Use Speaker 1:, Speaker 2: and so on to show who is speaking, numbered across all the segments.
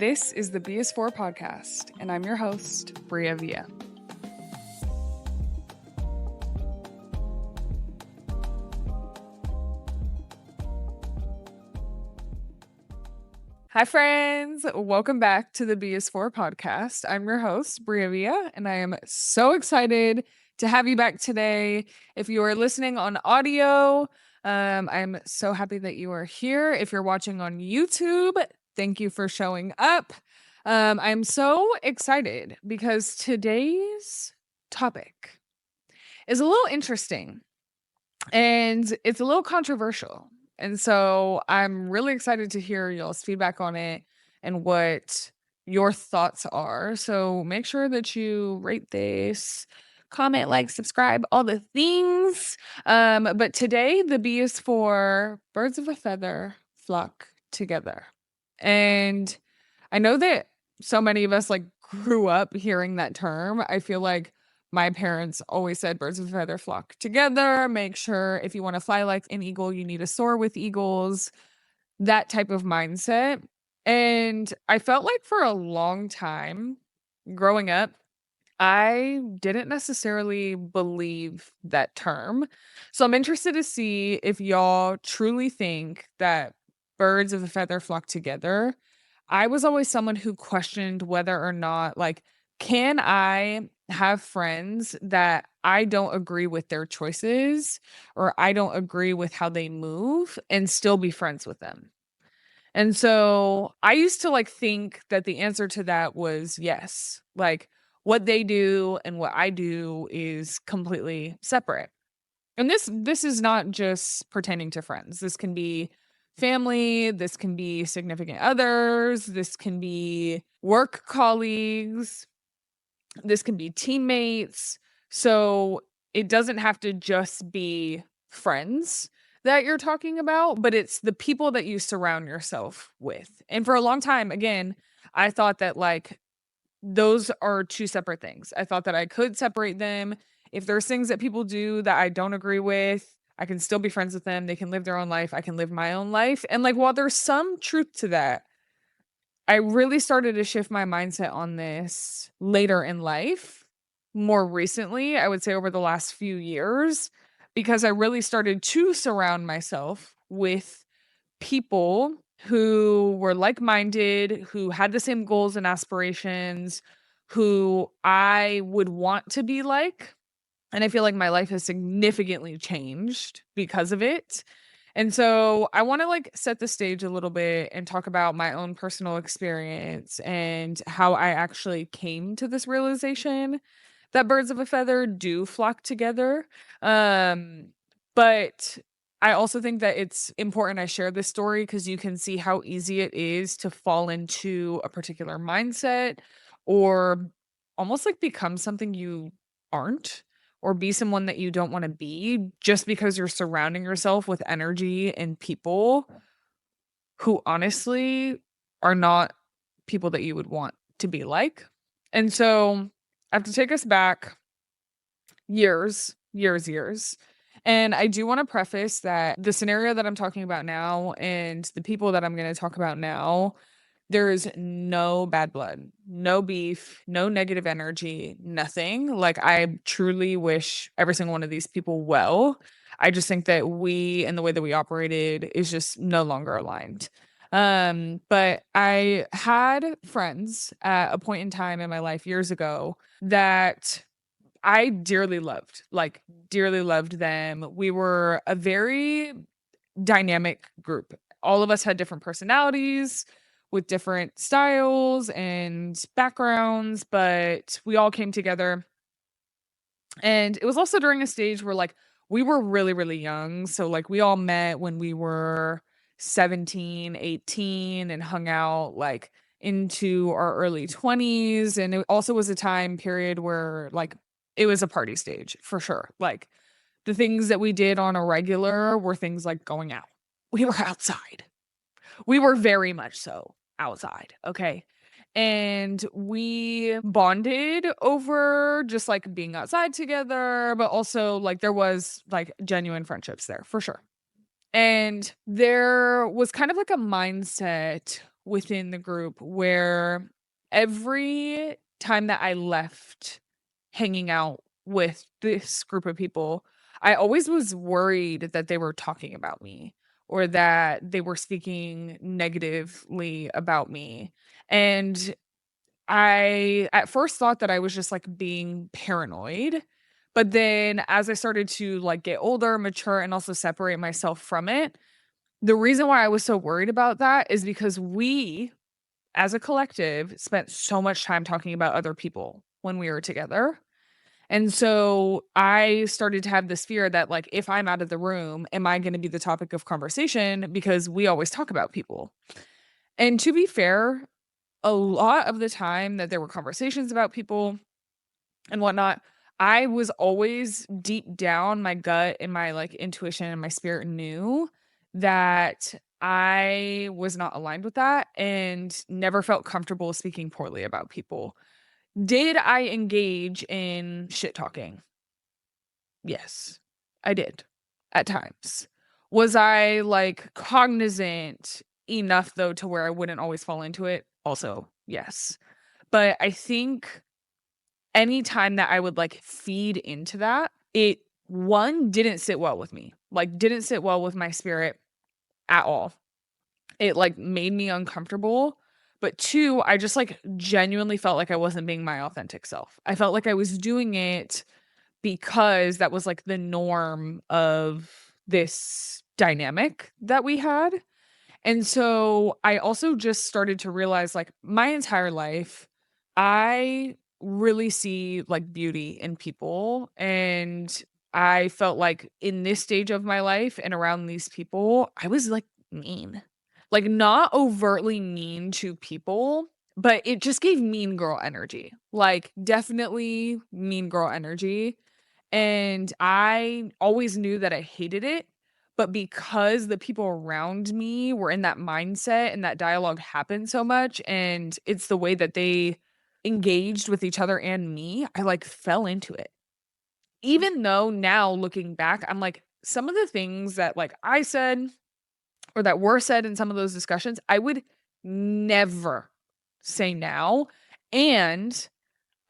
Speaker 1: This is the BS4 podcast, and I'm your host, Bria Villa. Hi, friends. Welcome back to the BS4 podcast. I'm your host, Bria Villa, and I am so excited to have you back today. If you are listening on audio, I'm so happy that you are here. If you're watching on YouTube, thank you for showing up. I'm so excited because today's topic is a little interesting and it's a little controversial. And so I'm really excited to hear y'all's feedback on it and what your thoughts are. So make sure that you rate this, comment, like, subscribe, all the things. But today the B is for birds of a feather flock together. And I know that so many of us grew up hearing that term. I feel like my parents always said birds of a feather flock together. Make sure if you want to fly like an eagle, you need to soar with eagles, that type of mindset. And I felt like for a long time growing up, I didn't necessarily believe that term. So I'm interested to see if y'all truly think that birds of a feather flock together. I was always someone who questioned whether or not, can I have friends that I don't agree with their choices or I don't agree with how they move and still be friends with them? And so I used to think that the answer to that was yes. What they do and what I do is completely separate. And this is not just pertaining to friends. This can be family, this can be significant others, this can be work colleagues, this can be teammates. So it doesn't have to just be friends that you're talking about, but it's the people that you surround yourself with. And for a long time, again, I thought that those are two separate things. I thought that I could separate them. If there's things that people do that I don't agree with, I can still be friends with them. They can live their own life. I can live my own life. And while there's some truth to that, I really started to shift my mindset on this later in life. More recently, I would say over the last few years, because I really started to surround myself with people who were like-minded, who had the same goals and aspirations, who I would want to be like. And I feel like my life has significantly changed because of it. And so I want to set the stage a little bit and talk about my own personal experience and how I actually came to this realization that birds of a feather do flock together. But I also think that it's important I share this story because you can see how easy it is to fall into a particular mindset or almost become something you aren't or be someone that you don't want to be just because you're surrounding yourself with energy and people who honestly are not people that you would want to be like. And so I have to take us back years. And I do want to preface that the scenario that I'm talking about now and the people that I'm going to talk about now, there is no bad blood, no beef, no negative energy, nothing. I truly wish every single one of these people well. I just think that we and the way that we operated is just no longer aligned. But I had friends at a point in time in my life years ago that I dearly loved, dearly loved them. We were a very dynamic group. All of us had different personalities with different styles and backgrounds, but we all came together. And it was also during a stage where we were really, really young. So we all met when we were 17, 18 and hung out into our early 20s. And it also was a time period where it was a party stage for sure. The things that we did on a regular were things like going out. We were outside. We were very much so outside. Okay. And we bonded over just being outside together, but also there was genuine friendships there for sure. And there was kind of a mindset within the group where every time that I left hanging out with this group of people, I always was worried that they were talking about me or that they were speaking negatively about me. And I at first thought that I was just like being paranoid. But then as I started to like get older, mature, and also separate myself from it, the reason why I was so worried about that is because we as a collective spent so much time talking about other people when we were together. And so I started to have this fear that like if I'm out of the room, am I going to be the topic of conversation because we always talk about people. And to be fair, a lot of the time that there were conversations about people and whatnot, I was always deep down, my gut and my like intuition and my spirit knew that I was not aligned with that and never felt comfortable speaking poorly about people. Did I engage in shit talking? Yes, I did at times. Was I like cognizant enough though to where I wouldn't always fall into it? Also, yes. But I think anytime that I would like feed into that, it one didn't sit well with me. Like didn't sit well with my spirit at all. It like made me uncomfortable. But two, I just like genuinely felt like I wasn't being my authentic self. I felt like I was doing it because that was like the norm of this dynamic that we had. And so I also just started to realize like my entire life, I really see like beauty in people. And I felt like in this stage of my life and around these people, I was like mean. Like not overtly mean to people, but it just gave mean girl energy. Like definitely mean girl energy. And I always knew that I hated it, but because the people around me were in that mindset and that dialogue happened so much, and it's the way that they engaged with each other and me, I like fell into it. Even though now looking back, I'm like, some of the things that like I said or that were said in some of those discussions, I would never say now. And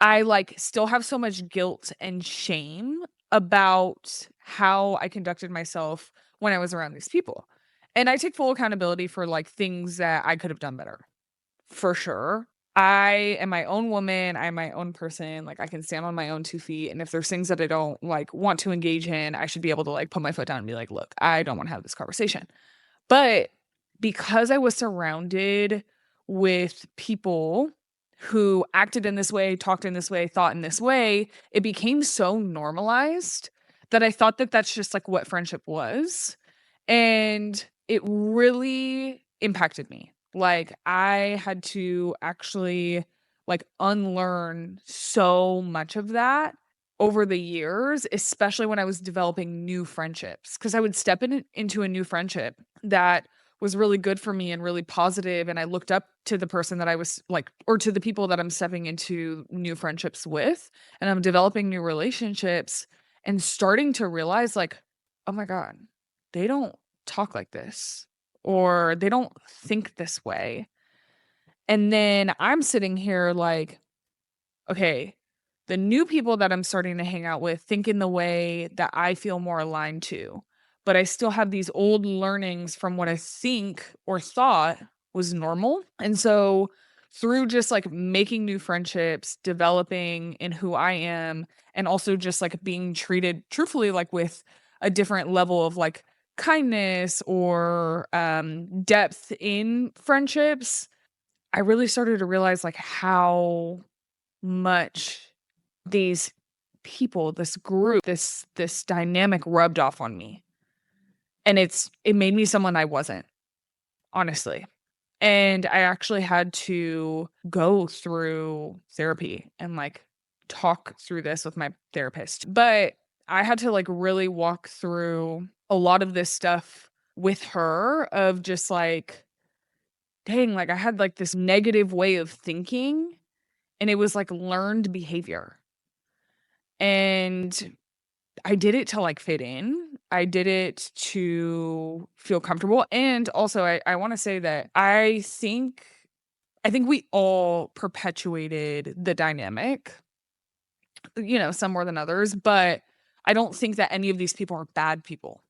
Speaker 1: I, like, still have so much guilt and shame about how I conducted myself when I was around these people. And I take full accountability for, like, things that I could have done better, for sure. I am my own woman, I'm my own person, like, I can stand on my own 2 feet, and if there's things that I don't, like, want to engage in, I should be able to, like, put my foot down and be like, "Look, I don't wanna have this conversation." But because I was surrounded with people who acted in this way, talked in this way, thought in this way, it became so normalized that I thought that that's just like what friendship was. And it really impacted me. Like I had to actually like unlearn so much of that over the years, especially when I was developing new friendships. Cause I would step into a new friendship that was really good for me and really positive, and I looked up to the person that I was like or to the people that I'm stepping into new friendships with, and I'm developing new relationships and starting to realize like, "Oh my god, they don't talk like this or they don't think this way." And then I'm sitting here like, okay, the new people that I'm starting to hang out with think in the way that I feel more aligned to, but I still have these old learnings from what I think or thought was normal. And so through just like making new friendships, developing in who I am, and also just like being treated truthfully like with a different level of like kindness or depth in friendships, I really started to realize like how much these people, this group, this dynamic rubbed off on me. And it made me someone I wasn't, honestly. And I actually had to go through therapy and like talk through this with my therapist. But I had to like really walk through a lot of this stuff with her of just like, dang, like I had like this negative way of thinking and it was like learned behavior. And I did it to like fit in. I did it to feel comfortable. And also I want to say that I think we all perpetuated the dynamic, some more than others, but I don't think that any of these people are bad people.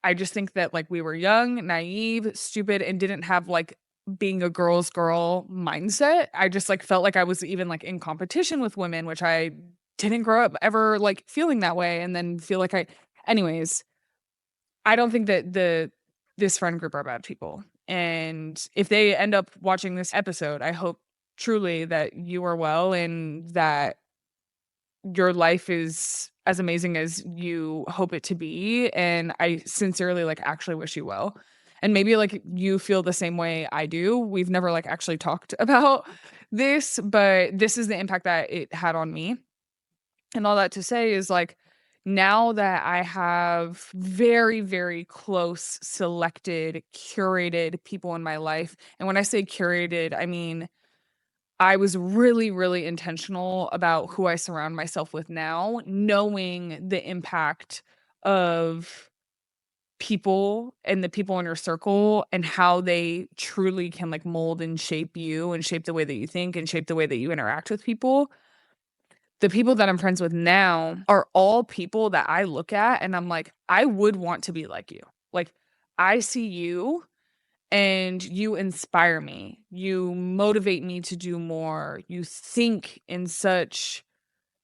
Speaker 1: I just think that like we were young, naive, stupid, and didn't have like being a girl's girl mindset. I just like felt like I was even like in competition with women, which I didn't grow up ever like feeling that way and then feel like anyways, I don't think that this friend group are bad people. And if they end up watching this episode, I hope truly that you are well and that your life is as amazing as you hope it to be, and I sincerely, like, actually wish you well. And maybe, like, you feel the same way I do. We've never, like, actually talked about this, but this is the impact that it had on me. And all that to say is, like, now that I have very, very close, selected, curated people in my life, and when I say curated, I mean I was really, really intentional about who I surround myself with now, knowing the impact of people and the people in your circle and how they truly can like mold and shape you and shape the way that you think and shape the way that you interact with people. The people that I'm friends with now are all people that I look at and I'm like, I would want to be like you. Like, I see you and you inspire me. You motivate me to do more. You think in such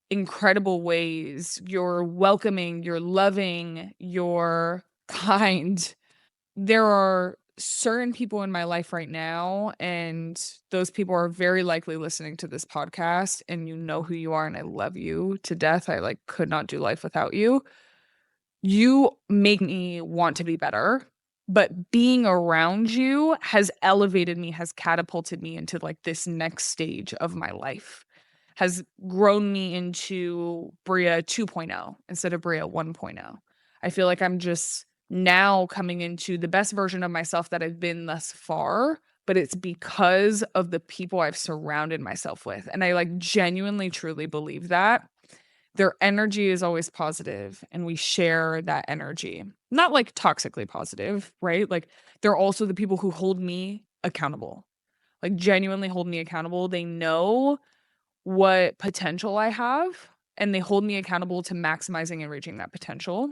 Speaker 1: incredible ways. You're welcoming, you're loving, you're kind. There are certain people in my life right now, and those people are very likely listening to this podcast, and you know who you are, and I love you to death. I like could not do life without you. You make me want to be better, but being around you has elevated me, has catapulted me into like this next stage of my life, has grown me into Bria 2.0 instead of Bria 1.0. I feel like I'm just now coming into the best version of myself that I've been thus far, but it's because of the people I've surrounded myself with. And I like genuinely, truly believe that their energy is always positive and we share that energy. Not like toxically positive, right? Like they're also the people who hold me accountable. Like genuinely hold me accountable. They know what potential I have and they hold me accountable to maximizing and reaching that potential.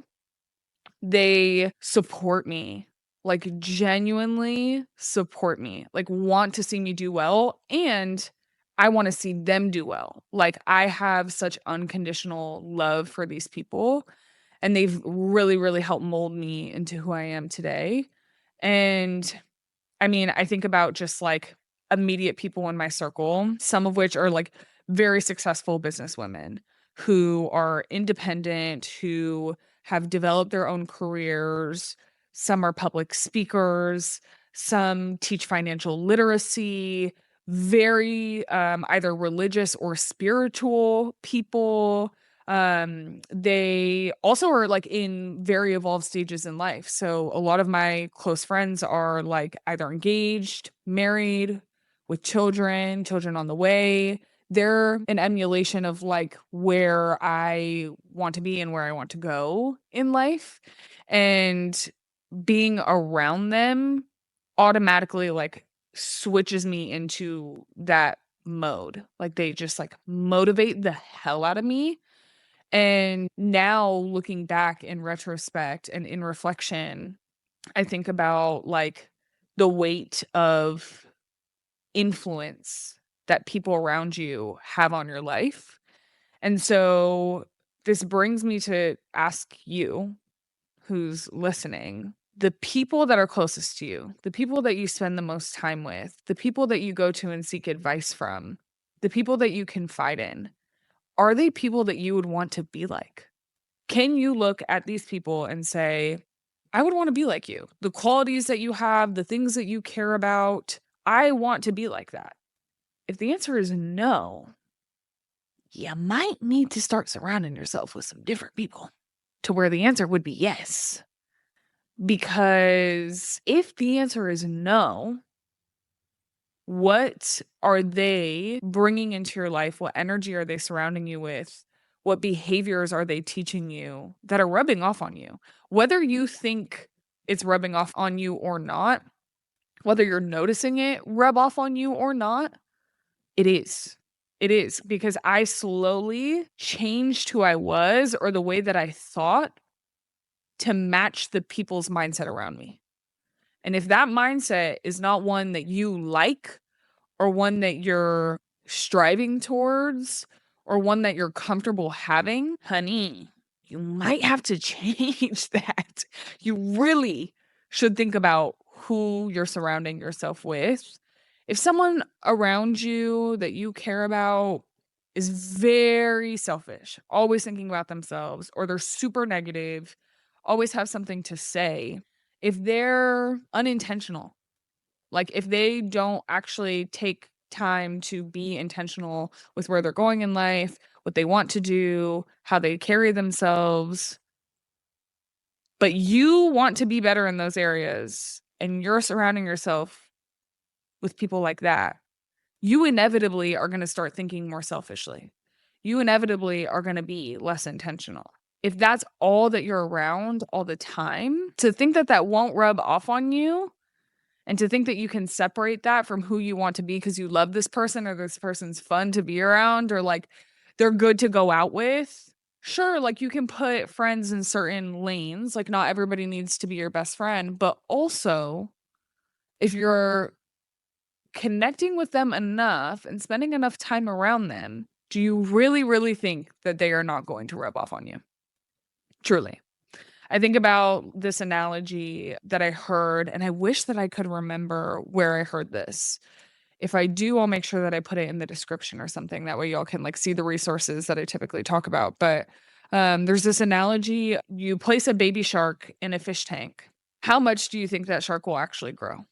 Speaker 1: They support me, like genuinely support me, like want to see me do well, and I wanna see them do well. Like, I have such unconditional love for these people, and they've really, really helped mold me into who I am today, and I mean, I think about just like immediate people in my circle, some of which are like very successful businesswomen who are independent, who have developed their own careers. Some are public speakers, some teach financial literacy, very either religious or spiritual people. They also are like in very evolved stages in life. So a lot of my close friends are like either engaged, married, with children, children on the way. They're an emulation of like where I want to be and where I want to go in life. And being around them automatically like switches me into that mode. Like they just like motivate the hell out of me, and now looking back in retrospect and in reflection, I think about like the weight of influence that people around you have on your life. And so this brings me to ask you who's listening, the people that are closest to you, the people that you spend the most time with, the people that you go to and seek advice from, the people that you confide in, are they people that you would want to be like? Can you look at these people and say, I would want to be like you? The qualities that you have, the things that you care about, I want to be like that. If the answer is no, you might need to start surrounding yourself with some different people to where the answer would be yes. Because if the answer is no, what are they bringing into your life? What energy are they surrounding you with? What behaviors are they teaching you that are rubbing off on you? Whether you think it's rubbing off on you or not, whether you're noticing it rub off on you or not, it is. It is because I slowly changed who I was or the way that I thought to match the people's mindset around me. And if that mindset is not one that you like or one that you're striving towards or one that you're comfortable having, honey, you might have to change that. You really should think about who you're surrounding yourself with. If someone around you that you care about is very selfish, always thinking about themselves, or they're super negative, always have something to say, if they're unintentional, like if they don't actually take time to be intentional with where they're going in life, what they want to do, how they carry themselves, but you want to be better in those areas and you're surrounding yourself with people like that, you inevitably are going to start thinking more selfishly. You inevitably are going to be less intentional. If that's all that you're around all the time, to think that that won't rub off on you and to think that you can separate that from who you want to be because you love this person or this person's fun to be around or like they're good to go out with. Sure, like you can put friends in certain lanes, like not everybody needs to be your best friend, but also if you're connecting with them enough and spending enough time around them, do you really, really think that they are not going to rub off on you? Truly. I think about this analogy that I heard, and I wish that I could remember where I heard this. If I do, I'll make sure that I put it in the description or something. That way, y'all can like see the resources that I typically talk about. But there's this analogy: you place a baby shark in a fish tank. How much do you think that shark will actually grow?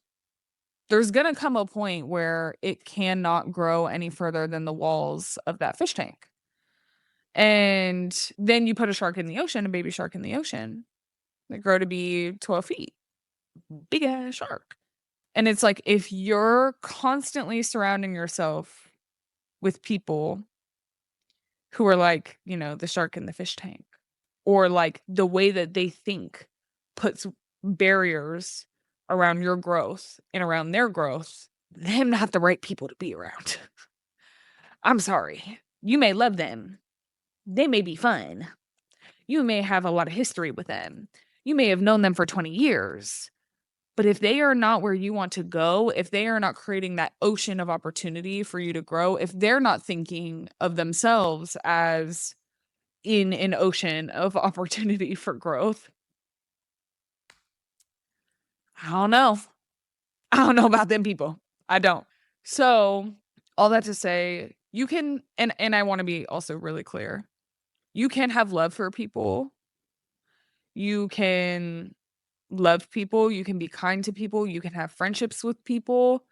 Speaker 1: There's gonna come a point where it cannot grow any further than the walls of that fish tank. And then you put a shark in the ocean, a baby shark in the ocean. They grow to be 12 feet. Big ass shark. And it's like if you're constantly surrounding yourself with people who are like, you know, the shark in the fish tank, or like the way that they think puts barriers around your growth and around their growth, them not the right people to be around. I'm sorry. You may love them. They may be fun. You may have a lot of history with them. You may have known them for 20 years. But if they are not where you want to go, if they are not creating that ocean of opportunity for you to grow, if they're not thinking of themselves as in an ocean of opportunity for growth, I don't know. I don't know about them people. I don't. So, all that to say, you can and I want to be also really clear. You can have love for people. You can love people, you can be kind to people, you can have friendships with people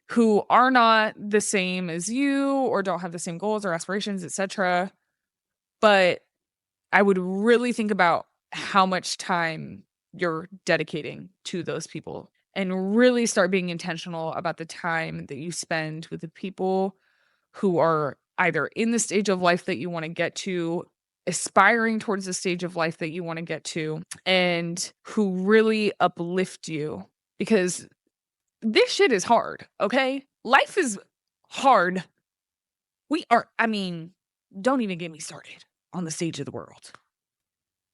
Speaker 1: who are not the same as you or don't have the same goals or aspirations, etc. But I would really think about how much time you're dedicating to those people and really start being intentional about the time that you spend with the people who are either in the stage of life that you want to get to, aspiring towards the stage of life that you want to get to, and who really uplift you because this shit is hard, okay? Life is hard. I mean, don't even get me started on the stage of the world.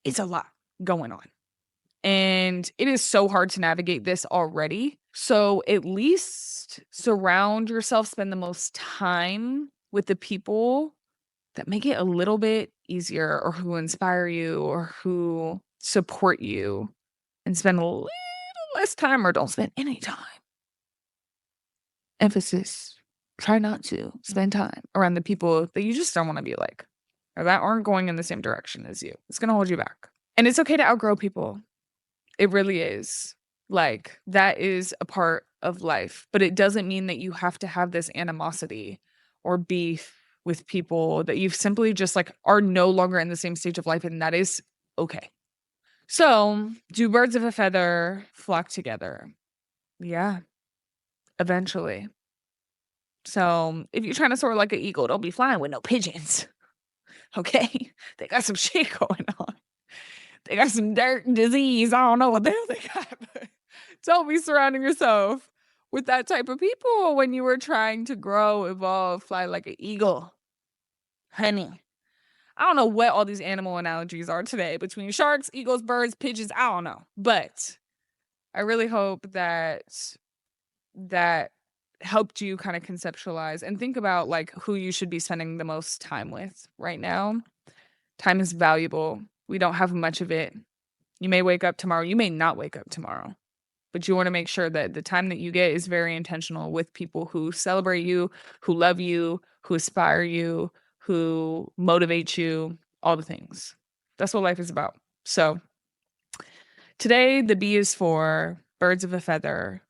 Speaker 1: It's a lot going on. And it is so hard to navigate this already. So at least surround yourself, spend the most time with the people that make it a little bit easier or who inspire you or who support you, and spend a little less time or don't spend any time. Emphasis. Try not to spend time around the people that you just don't want to be like or that aren't going in the same direction as you. It's going to hold you back. And it's okay to outgrow people. It really is. Like, that is a part of life, but it doesn't mean that you have to have this animosity or beef with people that you've simply just like are no longer in the same stage of life, and that is okay. So, do birds of a feather flock together? Yeah, eventually. So, if you're trying to soar like an eagle, don't be flying with no pigeons. Okay. They got some shit going on. They got some dirt and disease. I don't know what the hell they got, but don't be surrounding yourself with that type of people when you were trying to grow, evolve, fly like an eagle. Honey. I don't know what all these animal analogies are today between sharks, eagles, birds, pigeons. I don't know. But I really hope that helped you kind of conceptualize and think about like who you should be spending the most time with right now. Time is valuable. We don't have much of it. You may wake up tomorrow, you may not wake up tomorrow, but you want to make sure that the time that you get is very intentional with people who celebrate you, who love you, who inspire you, who motivate you, all the things. That's what life is about. So today, the B is for birds of a feather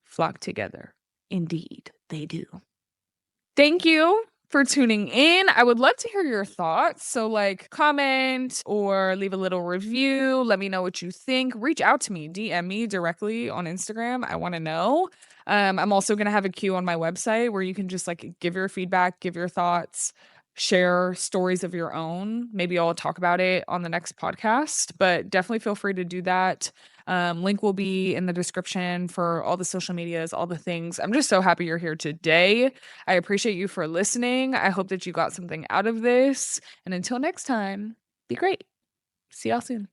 Speaker 1: flock together. Indeed, they do. Thank you for tuning in. I would love to hear your thoughts. So, like, comment or leave a little review. Let me know what you think. Reach out to me, DM me directly on Instagram. I want to know. I'm also going to have a queue on my website where you can just like give your feedback, give your thoughts, share stories of your own. Maybe I'll talk about it on the next podcast, but definitely feel free to do that. Link will be in the description for all the social medias, all the things. I'm just so happy you're here today. I appreciate you for listening. I hope that you got something out of this. And until next time, be great. See y'all soon.